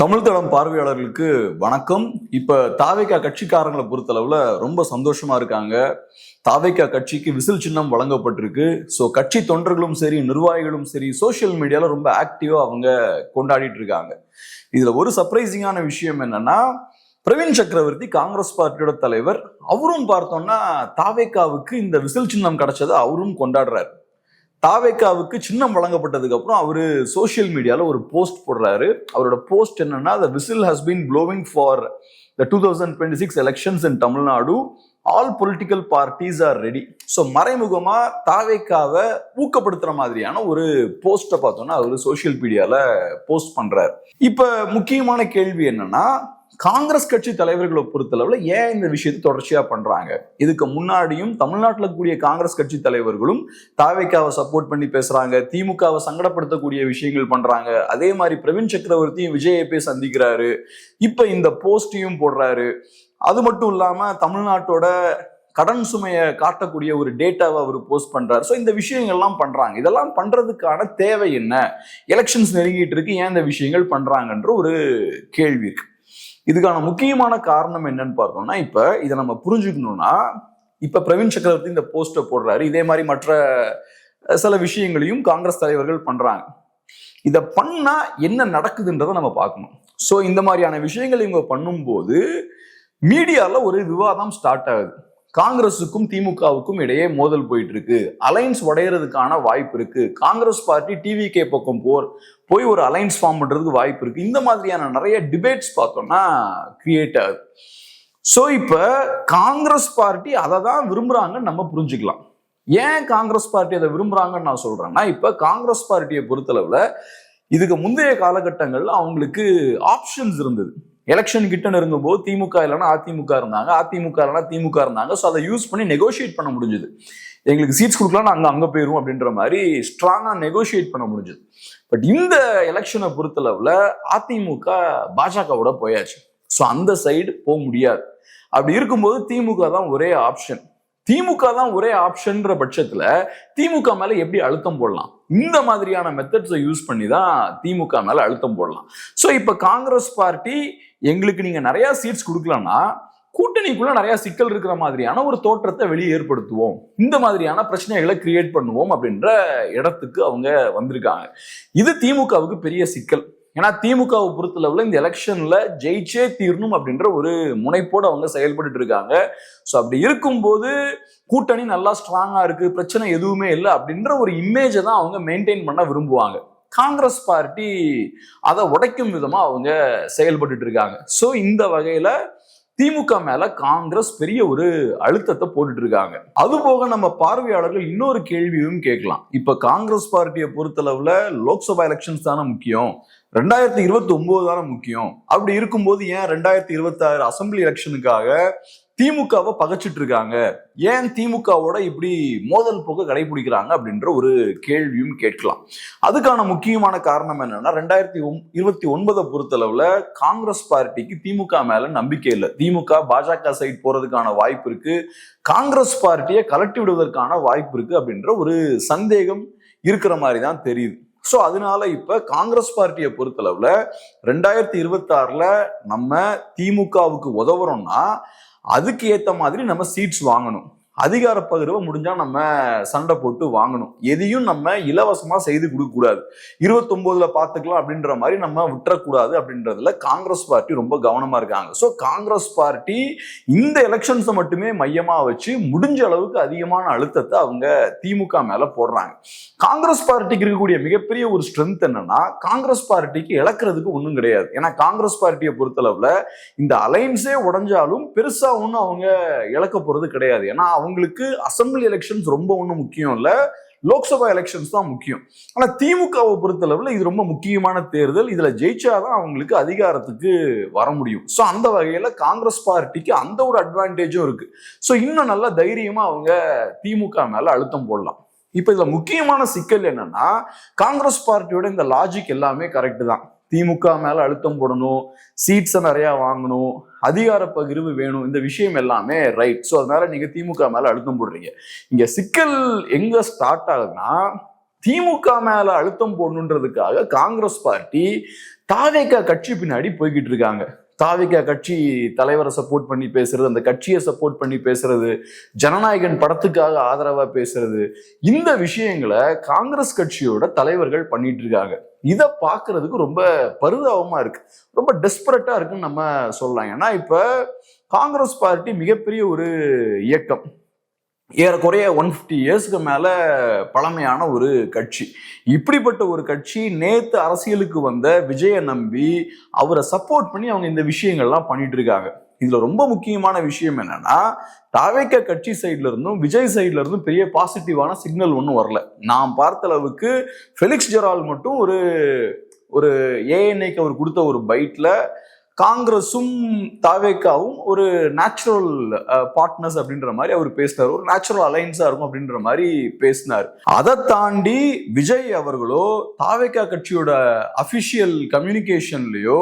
தமிழ் தளம் பார்வையாளர்களுக்கு வணக்கம். இப்ப தாவேகா கட்சிக்காரங்களை பொறுத்தளவுல ரொம்ப சந்தோஷமா இருக்காங்க. தாவேகா கட்சிக்கு விசில் சின்னம் வழங்கப்பட்டிருக்கு. ஸோ கட்சி தொண்டர்களும் சரி, நிர்வாகிகளும் சரி, சோசியல் மீடியால ரொம்ப ஆக்டிவா அவங்க கொண்டாடிட்டு இருக்காங்க. இதுல ஒரு சர்ப்ரைசிங்கான விஷயம் என்னன்னா, பிரவீன் சக்கரவர்த்தி காங்கிரஸ் பார்ட்டியோட தலைவர், அவரும் பார்த்தோம்னா தாவேகாவுக்கு இந்த விசில் சின்னம் கிடைச்சதை அவரும் கொண்டாடுறாரு. தாவேகாவுக்கு சின்னம் வழங்கப்பட்டதுக்கு அப்புறம் அவரு சோசியல் மீடியால ஒரு போஸ்ட் போடுறாரு. அவரோட போஸ்ட் என்னன்னா, the whistle has been blowing for the 2026 elections in Tamil Nadu. All political parties are ready. So மறைமுகமா தாவேகாவை ஊக்கப்படுத்துற மாதிரியான ஒரு போஸ்ட்டை பார்த்தோம்னா அவரு சோசியல் மீடியால போஸ்ட் பண்றாரு. இப்ப முக்கியமான கேள்வி என்னன்னா, காங்கிரஸ் கட்சி தலைவர்களை பொறுத்தளவுல ஏன் இந்த விஷயத்தை தொடர்ச்சியா பண்றாங்க? இதுக்கு முன்னாடியும் தமிழ்நாட்டில் கூடிய காங்கிரஸ் கட்சி தலைவர்களும் தாவேகாவை சப்போர்ட் பண்ணி பேசுறாங்க, திமுகவை சங்கடப்படுத்தக்கூடிய விஷயங்கள் பண்றாங்க. அதே மாதிரி பிரவீன் சக்கரவர்த்தியும் விஜயை போய் சந்திக்கிறாரு, இப்ப இந்த போஸ்டையும் போடுறாரு. அது மட்டும் இல்லாம தமிழ்நாட்டோட கடன் சுமையை காட்டக்கூடிய ஒரு டேட்டாவை அவர் போஸ்ட் பண்றாரு. ஸோ இந்த விஷயங்கள்லாம் பண்றாங்க. இதெல்லாம் பண்றதுக்கான தேவை என்ன? எலெக்ஷன்ஸ் நெருங்கிட்டு இருக்கு, ஏன் இந்த விஷயங்கள் பண்றாங்கன்ற ஒரு கேள்வி இருக்கு. இதுக்கான முக்கியமான காரணம் என்னன்னு பார்த்தோம்னா, இப்ப இதை நம்ம புரிஞ்சுக்கணும்னா, இப்ப பிரவீன் சக்கரவர்த்தி இந்த போஸ்டை போடுறாரு. இதே மாதிரி மற்ற சில விஷயங்களையும் காங்கிரஸ் தலைவர்கள் பண்றாங்க. இதை பண்ணா என்ன நடக்குதுன்றதை நம்ம பார்க்கணும். ஸோ இந்த மாதிரியான விஷயங்கள் இவங்க பண்ணும்போது மீடியால ஒரு விவாதம் ஸ்டார்ட் ஆகுது. காங்கிரஸுக்கும் திமுகவுக்கும் இடையே மோதல் போயிட்டு இருக்கு, அலைன்ஸ் உடையறதுக்கான வாய்ப்பு இருக்கு, காங்கிரஸ் பார்ட்டி டிவிகே பக்கம் போய் ஒரு அலைன்ஸ் ஃபார்ம் பண்றதுக்கு வாய்ப்பு இருக்கு. இந்த மாதிரியான நிறைய டிபேட்ஸ் பார்த்தோம்னா கிரியேட் ஆகுது. ஸோ இப்ப காங்கிரஸ் பார்ட்டி அதை தான் விரும்புறாங்கன்னு நம்ம புரிஞ்சுக்கலாம். ஏன் காங்கிரஸ் பார்ட்டி அதை விரும்புறாங்கன்னு நான் சொல்றேன்னா, இப்ப காங்கிரஸ் பார்ட்டியை பொறுத்தளவுல இதுக்கு முந்தைய காலகட்டங்கள்ல அவங்களுக்கு ஆப்ஷன்ஸ் இருந்தது. எலெக்ஷன் கிட்ட நெருங்கும் போது திமுக இல்லைன்னா அதிமுக இருந்தாங்க, அதிமுக இல்லைன்னா திமுக இருந்தாங்க. ஸோ அதை யூஸ் பண்ணி நெகோசியேட் பண்ண முடிஞ்சது. எங்களுக்கு சீட்ஸ் கொடுக்கலாம், நாங்கள் அங்கே போயிடுவோம் அப்படின்ற மாதிரி ஸ்ட்ராங்கா நெகோசியேட் பண்ண முடிஞ்சது. பட் இந்த எலெக்ஷனை பொறுத்தளவுல அதிமுக பாஜகவோட போயாச்சு. ஸோ அந்த சைடு போக முடியாது. அப்படி இருக்கும்போது திமுக தான் ஒரே ஆப்ஷன். திமுக தான் ஒரே ஆப்ஷன்ற பட்சத்துல திமுக மேல எப்படி அழுத்தம் போடலாம்? இந்த மாதிரியான மெத்தட்ஸை யூஸ் பண்ணி தான் திமுக மேல அழுத்தம் போடலாம். ஸோ இப்ப காங்கிரஸ் பார்ட்டி எங்களுக்கு நீங்க நிறைய சீட்ஸ் கொடுக்கலன்னா கூட்டணிக்குள்ள நிறைய சிக்கல் இருக்கிற மாதிரியான ஒரு தோற்றத்தை வெளியே ஏற்படுத்துவோம், இந்த மாதிரியான பிரச்சனைகளை கிரியேட் பண்ணுவோம் அப்படின்ற இடத்துக்கு அவங்க வந்திருக்காங்க. இது திமுகவுக்கு பெரிய சிக்கல். ஏன்னா திமுகவை பொறுத்தளவுல இந்த எலெக்ஷன்ல ஜெயிச்சே தீரணும் அப்படின்ற ஒரு முனைப்போடு அவங்க செயல்பட்டு இருக்காங்க. ஸோ அப்படி இருக்கும்போது கூட்டணி நல்லா ஸ்ட்ராங்கா இருக்கு, பிரச்சனை எதுவுமே இல்லை அப்படின்ற ஒரு இமேஜை தான் அவங்க மெயின்டைன் பண்ண விரும்புவாங்க. காங்கிரஸ் பார்ட்டி அதை உடைக்கும் விதமா அவங்க செயல்பட்டு இருக்காங்க. ஸோ இந்த வகையில திமுக மேல காங்கிரஸ் பெரிய ஒரு அழுத்தத்தை போட்டுட்டு இருக்காங்க. அது போக நம்ம பார்வையாளர்கள் இன்னொரு கேள்வியும் கேட்கலாம். இப்ப காங்கிரஸ் பார்ட்டியை பொறுத்தளவுல லோக்சபா எலெக்ஷன்ஸ் தானே முக்கியம், 2029 தானே முக்கியம். அப்படி இருக்கும்போது ஏன் 2026 அசம்பிளி எலெக்ஷனுக்காக திமுகவை பகைச்சிட்டு இருக்காங்க? ஏன் திமுகவோட இப்படி மோதல் போக்க கடைபிடிக்கிறாங்க அப்படின்ற ஒரு கேள்வியும் கேட்கலாம். அதுக்கான முக்கியமான காரணம் என்னன்னா, 2029 பொறுத்தளவுல காங்கிரஸ் பார்ட்டிக்கு திமுக மேல நம்பிக்கை இல்லை. திமுக பாஜக சைட் போறதுக்கான வாய்ப்பு இருக்கு, காங்கிரஸ் பார்ட்டியை கலட்டி விடுவதற்கான வாய்ப்பு இருக்கு அப்படின்ற ஒரு சந்தேகம் இருக்கிற மாதிரி தான் தெரியுது. ஸோ அதனால இப்ப காங்கிரஸ் பார்ட்டியை பொறுத்தளவுல 2026ல நம்ம திமுகவுக்கு உதவுறோம்னா அதுக்கு ஏத்த மாதிரி நம்ம சீட்ஸ் வாங்கணும். அதிகார பகிர்வை முடிஞ்சா நம்ம சண்டை போட்டு வாங்கணும். எதையும் நம்ம இலவசமா செய்து கொடுக்க கூடாது. 29ல பாத்துக்கலாம் அப்படின்ற மாதிரி நம்ம விட்டுறக்கூடாது அப்படின்றதுல காங்கிரஸ் பார்ட்டி ரொம்ப கவனமா இருக்காங்க. ஸோ காங்கிரஸ் பார்ட்டி இந்த எலெக்ஷன்ஸை மட்டுமே மையமா வச்சு முடிஞ்ச அளவுக்கு அதிகமான அழுத்தத்தை அவங்க திமுக மேல போடுறாங்க. காங்கிரஸ் பார்ட்டிக்கு இருக்கக்கூடிய மிகப்பெரிய ஒரு ஸ்ட்ரென்த் என்னன்னா, காங்கிரஸ் பார்ட்டிக்கு இழக்கிறதுக்கு ஒன்றும் கிடையாது. ஏன்னா காங்கிரஸ் பார்ட்டியை பொறுத்தளவுல இந்த அலைன்ஸே உடைஞ்சாலும் பெருசா ஒன்றும் அவங்க இழக்க போறது கிடையாது. ஏன்னா அவங்களுக்கு அசம்பிளி எலெக்ஷன்ஸ் ரொம்ப ஒன்றும் முக்கியம் இல்ல, லோக்சபா எலெக்ஷன்ஸ் தான் முக்கியம். ஆனா திமுகவை பொறுத்தளவுல இது ரொம்ப முக்கியமான தேர்தல். இதுல ஜெயிச்சாதான் அவங்களுக்கு அதிகாரத்துக்கு வர முடியும். ஸோ அந்த வகையில காங்கிரஸ் பார்ட்டிக்கு அந்த ஒரு அட்வான்டேஜும் இருக்கு. ஸோ இன்னும் நல்லா தைரியமா அவங்க திமுக மேல அழுத்தம் போடலாம். இப்ப இதுல முக்கியமான சிக்கல் என்னன்னா, காங்கிரஸ் பார்ட்டியோட இந்த லாஜிக் எல்லாமே கரெக்ட் தான். திமுக மேல அழுத்தம் போடணும், சீட்ஸை நிறைய வாங்கணும், அதிகார பகிர்வு வேணும், இந்த விஷயம் எல்லாமே ரைட். ஸோ அதனால நீங்க திமுக மேல அழுத்தம் போடுறீங்க. இங்க சிக்கல் எங்க ஸ்டார்ட் ஆகுதுன்னா, திமுக மேல அழுத்தம் போடணுன்றதுக்காக காங்கிரஸ் பார்ட்டி தாவேகா கட்சி பின்னாடி போய்கிட்டு இருக்காங்க. தாவேகா கட்சி தலைவரை சப்போர்ட் பண்ணி பேசுறது, அந்த கட்சியை சப்போர்ட் பண்ணி பேசுறது, ஜனநாயகன் படத்துக்காக ஆதரவா பேசுறது, இந்த விஷயங்களை காங்கிரஸ் கட்சியோட தலைவர்கள் பண்ணிட்டு இருக்காங்க. இதை பார்க்கறதுக்கு ரொம்ப பரிதாபமா இருக்கு, ரொம்ப டெஸ்பரேட்டா இருக்குன்னு நம்ம சொல்லலாம். ஏன்னா இப்ப காங்கிரஸ் பார்ட்டி மிகப்பெரிய ஒரு இயக்கம், ஏறக்குறைய 150 இயர்ஸ்க்கு மேல பழமையான ஒரு கட்சி. இப்படிப்பட்ட ஒரு கட்சி நேத்து அரசியலுக்கு வந்த விஜயை நம்பி அவரை சப்போர்ட் பண்ணி அவங்க இந்த விஷயங்கள்லாம் பண்ணிட்டு இருக்காங்க. இதுல ரொம்ப முக்கியமான விஷயம் என்னன்னா, தாவேகா கட்சி சைட்ல இருந்தும் விஜய் சைட்ல இருந்தும் பெரிய பாசிட்டிவான சிக்னல் ஒன்றும் வரல. நான் பார்த்த அளவுக்கு ஃபெலிக்ஸ் ஜெரால்ட் மட்டும் ஒரு ஏஎன்ஐக்கு அவர் கொடுத்த ஒரு பைட்ல காங்கிரஸும் தாவேகாவும் ஒரு நேச்சுரல் பார்ட்னர்ஸ் அப்படின்ற மாதிரி அவர் பேசினார், ஒரு நேச்சுரல் அலைன்ஸா இருக்கும் அப்படின்ற மாதிரி பேசினார். அதை தாண்டி விஜய் அவர்களோ தாவேகா கட்சியோட அபிஷியல் கம்யூனிகேஷன்லயோ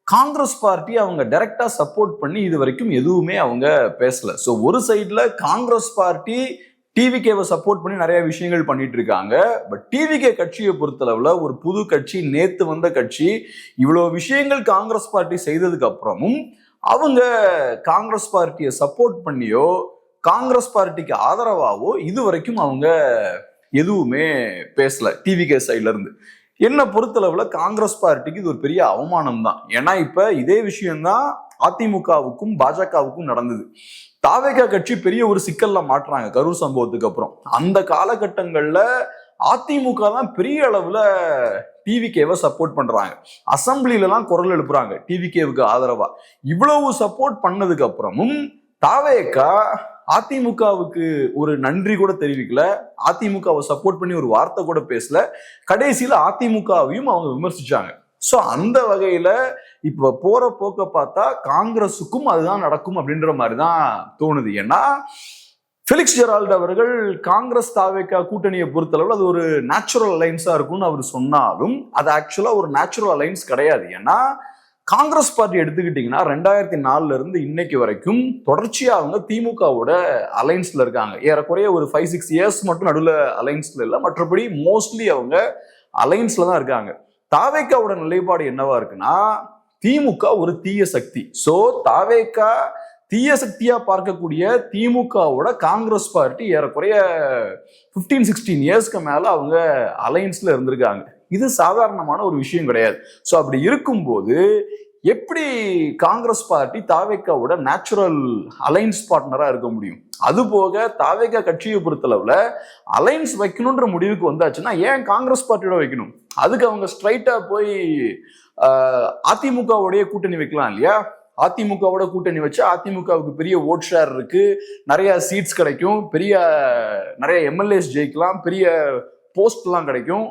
காங்கிரஸ் பார்ட்டி அவங்க டைரக்டா சப்போர்ட் பண்ணி இது வரைக்கும் எதுவுமே அவங்க பேசல. ஸோ ஒரு சைட்ல காங்கிரஸ் பார்ட்டி டிவிகேவை சப்போர்ட் பண்ணி நிறைய விஷயங்கள் பண்ணிட்டு இருக்காங்க. பட் டிவிகே கட்சியை பொறுத்தளவுல ஒரு புது கட்சி, நேத்து வந்த கட்சி, இவ்வளவு விஷயங்கள் காங்கிரஸ் பார்ட்டி செய்ததுக்கு அப்புறமும் அவங்க காங்கிரஸ் பார்ட்டியை சப்போர்ட் பண்ணியோ காங்கிரஸ் பார்ட்டிக்கு ஆதரவாவோ இது வரைக்கும் அவங்க எதுவுமே பேசல டிவிகே சைட்ல இருந்து. என்ன பொறுத்தளவுல காங்கிரஸ் பார்ட்டிக்கு இது ஒரு பெரிய அவமானம் தான். ஏன்னா இப்ப இதே விஷயம்தான் அதிமுகவுக்கும் பாஜகவுக்கும் நடந்தது. தாவேகா கட்சி பெரிய ஒரு சிக்கல்ல மாட்டுறாங்க கரூர் சம்பவத்துக்கு அப்புறம். அந்த காலகட்டங்கள்ல அதிமுக தான் பெரிய அளவுல டிவிகேவை சப்போர்ட் பண்றாங்க, அசம்பிளில எல்லாம் குரல் எழுப்புறாங்க டிவிகேவுக்கு ஆதரவா. இவ்வளவு சப்போர்ட் பண்ணதுக்கு அப்புறமும் தாவேகா அதிமுகவுக்கு ஒரு நன்றி கூட தெரிவிக்கல, அதிமுகவை சப்போர்ட் பண்ணி ஒரு வார்த்தை கூட பேசல, கடைசியில அதிமுகவையும் அவங்க விமர்சிச்சாங்க. சோ அந்த வகையில இப்ப போற போக்க பார்த்தா காங்கிரஸுக்கும் அதுதான் நடக்கும் அப்படின்ற மாதிரிதான் தோணுது. ஏன்னா ஃபெலிக்ஸ் ஜெரால்ட் அவர்கள் காங்கிரஸ் தாவேகா கூட்டணியை பொறுத்தளவு அது ஒரு நேச்சுரல் அலைன்ஸா இருக்கும்னு அவர் சொன்னாலும் அது ஆக்சுவலா ஒரு நேச்சுரல் அலைன்ஸ் கிடையாது. ஏன்னா காங்கிரஸ் பார்ட்டி எடுத்துக்கிட்டீங்கன்னா 2004 இருந்து இன்னைக்கு வரைக்கும் தொடர்ச்சியா அவங்க திமுகவோட அலைன்ஸ்ல இருக்காங்க. ஏறக்குறைய ஒரு 5-6 இயர்ஸ் மட்டும் நடுவில் அலைன்ஸ்ல இல்லை, மற்றபடி மோஸ்ட்லி அவங்க அலைன்ஸ்ல தான் இருக்காங்க. தாவேகாவோட நிலைப்பாடு என்னவா இருக்குன்னா, திமுக ஒரு தீய சக்தி. சோ தாவேகா தீய சக்தியா பார்க்கக்கூடிய திமுகவோட காங்கிரஸ் பார்ட்டி ஏறக்குறைய 15-16 இயர்ஸ்க்கு மேல அவங்க அலைன்ஸ்ல இருந்திருக்காங்க. இது சாதாரணமான ஒரு விஷயம் கிடையாது. சோ அப்படி இருக்கும்போது எப்படி காங்கிரஸ் பார்ட்டி தாவேகாவோட நேச்சுரல் அலைன்ஸ் பார்ட்னரா இருக்க முடியும்? அது போக தாவேகா கட்சியை பொறுத்தளவுல அலைன்ஸ் வைக்கணும்ன்ற முடிவுக்கு வந்தாச்சுன்னா ஏன் காங்கிரஸ் பார்ட்டியோட வைக்கணும்? அதுக்கு அவங்க ஸ்ட்ரைட்டா போய் அதிமுகவுடைய கூட்டணி வைக்கலாம் இல்லையா? அதிமுகவோட கூட்டணி வச்சு அதிமுகவுக்கு பெரிய ஓட் ஷேர் இருக்கு, நிறைய சீட்ஸ் கிடைக்கும், நிறைய எம்எல்ஏஸ் ஜெயிக்கலாம், பெரிய போஸ்ட் எல்லாம் கிடைக்கும்.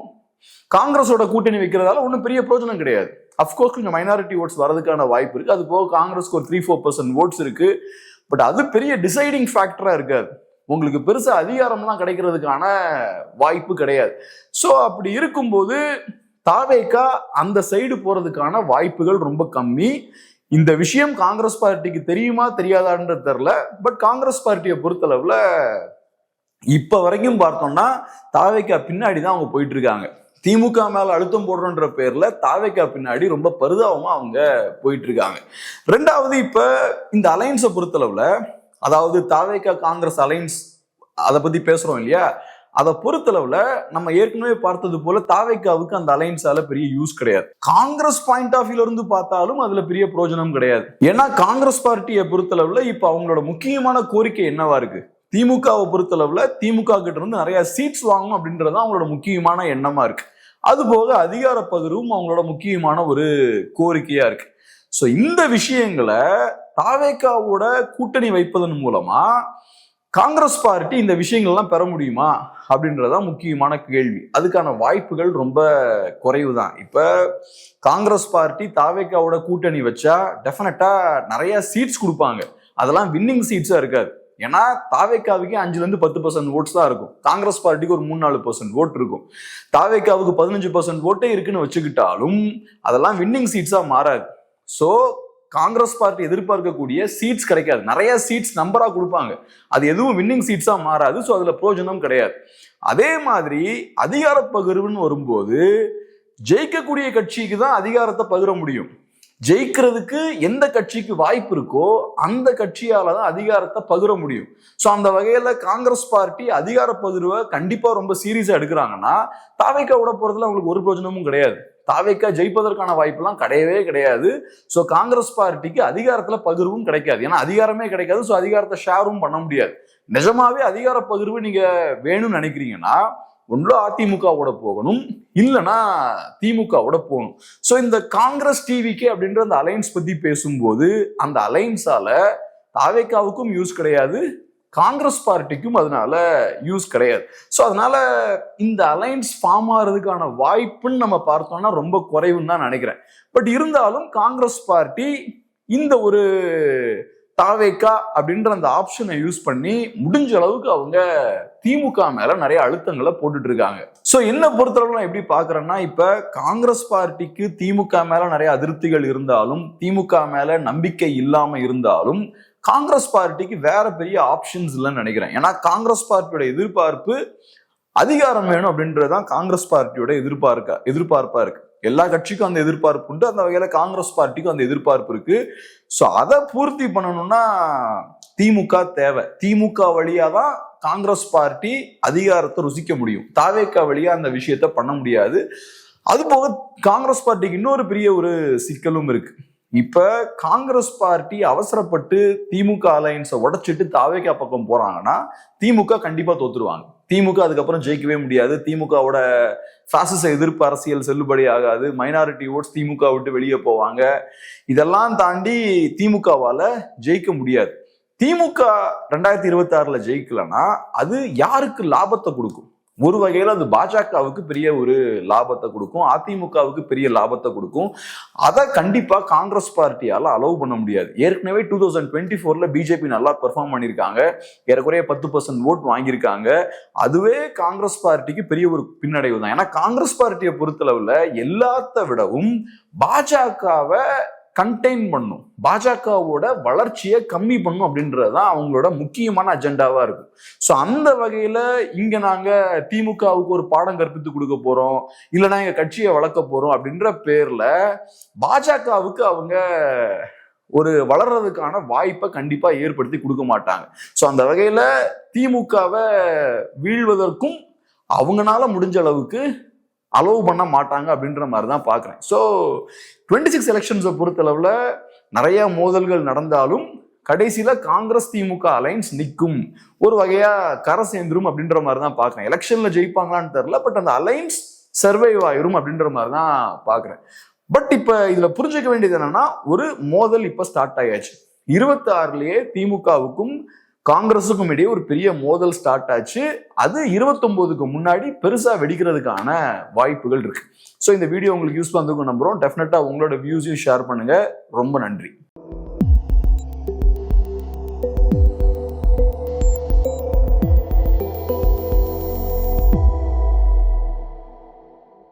காங்கிரஸோட கூட்டணி வைக்கிறதால ஒன்றும் பெரிய பிரயோஜனம் கிடையாது. அப்கோர்ஸ் கொஞ்சம் மைனாரிட்டி ஓட்ஸ் வரதுக்கான வாய்ப்பு இருக்கு, அது போக காங்கிரஸ்க்கு ஒரு 3-4% ஓட்ஸ் இருக்கு. பட் அது பெரிய டிசைடிங் ஃபேக்டரா இருக்காது, உங்களுக்கு பெருசா அதிகாரம்லாம் கிடைக்கிறதுக்கான வாய்ப்பு கிடையாது. ஸோ அப்படி இருக்கும்போது தாவேகா அந்த சைடு போறதுக்கான வாய்ப்புகள் ரொம்ப கம்மி. இந்த விஷயம் காங்கிரஸ் பார்ட்டிக்கு தெரியுமா தெரியாதான்றது தெரியல. பட் காங்கிரஸ் பார்ட்டியை பொறுத்தளவுல இப்ப வரைக்கும் பார்த்தோம்னா தாவேகா பின்னாடி தான் அவங்க போயிட்டு இருக்காங்க. திமுக மேல அழுத்தம் போடுறன்ற பேர்ல தாவேகா பின்னாடி ரொம்ப பரிதாபமா அவங்க போயிட்டு இருக்காங்க. ரெண்டாவது, இப்ப இந்த அலைன்ஸை பொறுத்தளவுல, அதாவது தாவேகா காங்கிரஸ் அலைன்ஸ் அதை பத்தி பேசுறோம் இல்லையா, அதை பொறுத்தளவுல நம்ம ஏற்கனவே பார்த்தது போல தாவேகாவுக்கு அந்த அலைன்ஸால பெரிய யூஸ் கிடையாது. காங்கிரஸ் பாயிண்ட் ஆஃப் வியூல இருந்து பார்த்தாலும் அதுல பெரிய பிரயோஜனம் கிடையாது. ஏன்னா காங்கிரஸ் பார்ட்டியை பொறுத்தளவுல இப்ப அவங்களோட முக்கியமான கோரிக்கை என்னவா இருக்கு? திமுகவை பொறுத்தளவுல திமுக கிட்ட இருந்து நிறைய சீட்ஸ் வாங்கணும் அப்படின்றது அவங்களோட முக்கியமான எண்ணமா இருக்கு. அது போக அதிகார பகிர்வும் அவங்களோட முக்கியமான ஒரு கோரிக்கையா இருக்கு. சோ இந்த விஷயங்களை தாவேகாவோட கூட்டணி வைப்பதன் மூலமா காங்கிரஸ் பார்ட்டி இந்த விஷயங்கள்லாம் பெற முடியுமா அப்படின்றதான் முக்கியமான கேள்வி. அதுக்கான வாய்ப்புகள் ரொம்ப குறைவு தான். இப்ப காங்கிரஸ் பார்ட்டி தாவேகாவோட கூட்டணி வச்சா டெஃபினட்டா நிறைய சீட்ஸ் கொடுப்பாங்க, அதெல்லாம் வின்னிங் சீட்ஸா இருக்காது. ஏன்னா தாவேகாவுக்கு 5-10% ஓட்ஸ் தான் இருக்கும், காங்கிரஸ் பார்ட்டிக்கு ஒரு 3-4% ஓட் இருக்கும். தாவேகாவுக்கு 15% ஓட்டே இருக்குன்னு வச்சுக்கிட்டாலும் அதெல்லாம் வின்னிங் சீட்ஸா மாறாது. ஸோ காங்கிரஸ் பார்ட்டி எதிர்பார்க்கக்கூடிய சீட்ஸ் கிடைக்காது. நிறைய சீட்ஸ் நம்பரா கொடுப்பாங்க, அது எதுவும் வின்னிங் சீட்ஸா மாறாது. ஸோ அதுல பிரயோஜனம் கிடையாது. அதே மாதிரி அதிகார பகிர்வுன்னு வரும்போது ஜெயிக்கக்கூடிய கட்சிக்கு தான் அதிகாரத்தை பகிர முடியும். ஜெயிக்கிறதுக்கு எந்த கட்சிக்கு வாய்ப்பு இருக்கோ அந்த கட்சியால தான் அதிகாரத்தை பகிர முடியும். ஸோ அந்த வகையில காங்கிரஸ் பார்ட்டி அதிகார பகிர்வை கண்டிப்பா ரொம்ப சீரியஸா எடுக்கிறாங்கன்னா தாவேக்கா விட போறதுல அவங்களுக்கு ஒரு பிரயோஜனமும் கிடையாது. தாவேக்கா ஜெயிப்பதற்கான வாய்ப்பெல்லாம் கிடையவே கிடையாது. ஸோ காங்கிரஸ் பார்ட்டிக்கு அதிகாரத்துல பகிர்வும் கிடைக்காது. ஏன்னா அதிகாரமே கிடைக்காது. ஸோ அதிகாரத்தை ஷேரும் பண்ண முடியாது. நிஜமாவே அதிகார பகிர்வு நீங்க வேணும்னு நினைக்கிறீங்கன்னா ஒன்று அதிமுகவோட போகணும், இல்லைன்னா திமுகவோட போகணும். ஸோ இந்த காங்கிரஸ் டிவிக்கு அப்படின்ற அந்த அலைன்ஸ் பத்தி பேசும்போது அந்த அலைன்ஸால தாவேக்காவுக்கும் யூஸ் கிடையாது, காங்கிரஸ் பார்ட்டிக்கும் அதனால யூஸ் கிடையாது. ஸோ அதனால இந்த அலைன்ஸ் ஃபார்ம் ஆகிறதுக்கான வாய்ப்புன்னு நம்ம பார்த்தோம்னா ரொம்ப குறைவுன்னு தான் நினைக்கிறேன். பட் இருந்தாலும் காங்கிரஸ் பார்ட்டி இந்த ஒரு தாவேக்கா அப்படின்ற அந்த ஆப்ஷனை யூஸ் பண்ணி முடிஞ்ச அளவுக்கு அவங்க திமுக மேல நிறைய அழுத்தங்களை போட்டுட்டு இருக்காங்க. சோ என்ன பொறுத்தளவு நான் எப்படி பாக்குறேன்னா, இப்ப காங்கிரஸ் பார்ட்டிக்கு திமுக மேல நிறைய அதிருப்திகள் இருந்தாலும், திமுக மேல நம்பிக்கை இல்லாம இருந்தாலும், காங்கிரஸ் பார்ட்டிக்கு வேற பெரிய ஆப்ஷன்ஸ் இல்லைன்னு நினைக்கிறேன். ஏன்னா காங்கிரஸ் பார்ட்டியோட எதிர்பார்ப்பு அதிகாரம் வேணும் அப்படின்றதுதான் காங்கிரஸ் பார்ட்டியோட எதிர்பார்ப்பா இருக்கு. எல்லா கட்சிக்கும் அந்த எதிர்பார்ப்பு உண்டு. அந்த வகையில காங்கிரஸ் பார்ட்டிக்கும் அந்த எதிர்பார்ப்பு இருக்கு. சோ அதை பூர்த்தி பண்ணணும்னா திமுக தேவை. திமுக வழியா தான் காங்கிரஸ் பார்ட்டி அதிகாரத்தை ருசிக்க முடியும். தாவேக்கா வழியா அந்த விஷயத்த பண்ண முடியாது. அது போக காங்கிரஸ் பார்ட்டிக்கு இன்னொரு பெரிய ஒரு சிக்கலும் இருக்கு. இப்ப காங்கிரஸ் பார்ட்டி அவசரப்பட்டு திமுக அலையன்ஸை உடைச்சிட்டு தாவேக்கா பக்கம் போறாங்கன்னா திமுக கண்டிப்பா தோத்துருவாங்க. திமுக அதுக்கப்புறம் ஜெயிக்கவே முடியாது. திமுகவோட பாசிச எதிர்ப்பு அரசியல் செல்லுபடி ஆகாது. மைனாரிட்டி ஓட்ஸ் திமுக விட்டு வெளியே போவாங்க. இதெல்லாம் தாண்டி திமுகவால ஜெயிக்க முடியாது. திமுக 2026 ஜெயிக்கலன்னா அது யாருக்கு லாபத்தை கொடுக்கும்? ஒரு வகையில அது பாஜகவுக்கு பெரிய ஒரு லாபத்தை கொடுக்கும், அதிமுகவுக்கு பெரிய லாபத்தை கொடுக்கும். அதை கண்டிப்பா காங்கிரஸ் பார்ட்டியால அலோவ் பண்ண முடியாது. ஏற்கனவே 2024 பிஜேபி நல்லா பெர்ஃபார்ம் பண்ணியிருக்காங்க, ஏறக்குறைய 10% ஓட் வாங்கியிருக்காங்க. அதுவே காங்கிரஸ் பார்ட்டிக்கு பெரிய ஒரு பின்னடைவு தான். ஏன்னா காங்கிரஸ் பார்ட்டியை பொறுத்தளவுல எல்லாத்த விடவும் பாஜகவை கண்டெயின் பண்ணும், பாஜகவோட வளர்ச்சியை கம்மி பண்ணும் அப்படின்றதுதான் அவங்களோட முக்கியமான அஜெண்டாவா இருக்கும். ஸோ அந்த வகையில இங்க நாங்க திமுகவுக்கு ஒரு பாடம் கற்பித்து கொடுக்க போறோம், இல்லைன்னா எங்க கட்சியை வளர்க்க போறோம் அப்படின்ற பேர்ல பாஜகவுக்கு அவங்க ஒரு வளர்றதுக்கான வாய்ப்பை கண்டிப்பா ஏற்படுத்தி கொடுக்க மாட்டாங்க. ஸோ அந்த வகையில திமுகவை வீழ்வதற்கும் அவங்களால முடிஞ்ச அளவுக்கு அலோவ் பண்ண மாட்டாங்க அப்படின்ற மாதிரி தான் பார்க்குறேன். ஸோ 26 எலெக்ஷன்ஸை பொறுத்தளவில் நிறைய மோதல்கள் நடந்தாலும் கடைசியில காங்கிரஸ் திமுக அலைன்ஸ் நிற்கும், ஒரு வகையா கரை சேர்ந்துரும் அப்படின்ற மாதிரி தான் பார்க்குறேன். எலெக்ஷன்ல ஜெயிப்பாங்களான்னு தெரியல, பட் அந்த அலைன்ஸ் சர்வைவ் ஆயிரும் அப்படின்ற மாதிரி தான் பார்க்குறேன். பட் இப்ப இதுல புரிஞ்சுக்க வேண்டியது என்னன்னா, ஒரு மோதல் இப்ப ஸ்டார்ட் ஆயாச்சு. 26லயே திமுகவுக்கும் காங்கிரஸுக்கும் இடையே ஒரு பெரிய மோதல் ஸ்டார்ட் ஆச்சு. அது 29க்கு முன்னாடி பெருசா வெடிக்கிறதுக்கான வாய்ப்புகள் இருக்கு. ஸோ இந்த வீடியோ உங்களுக்கு யூஸ் பண்ணுறதுக்கு நம்புறோம். டெஃபினட்டா உங்களோட வியூஸையும் ஷேர் பண்ணுங்க. ரொம்ப நன்றி.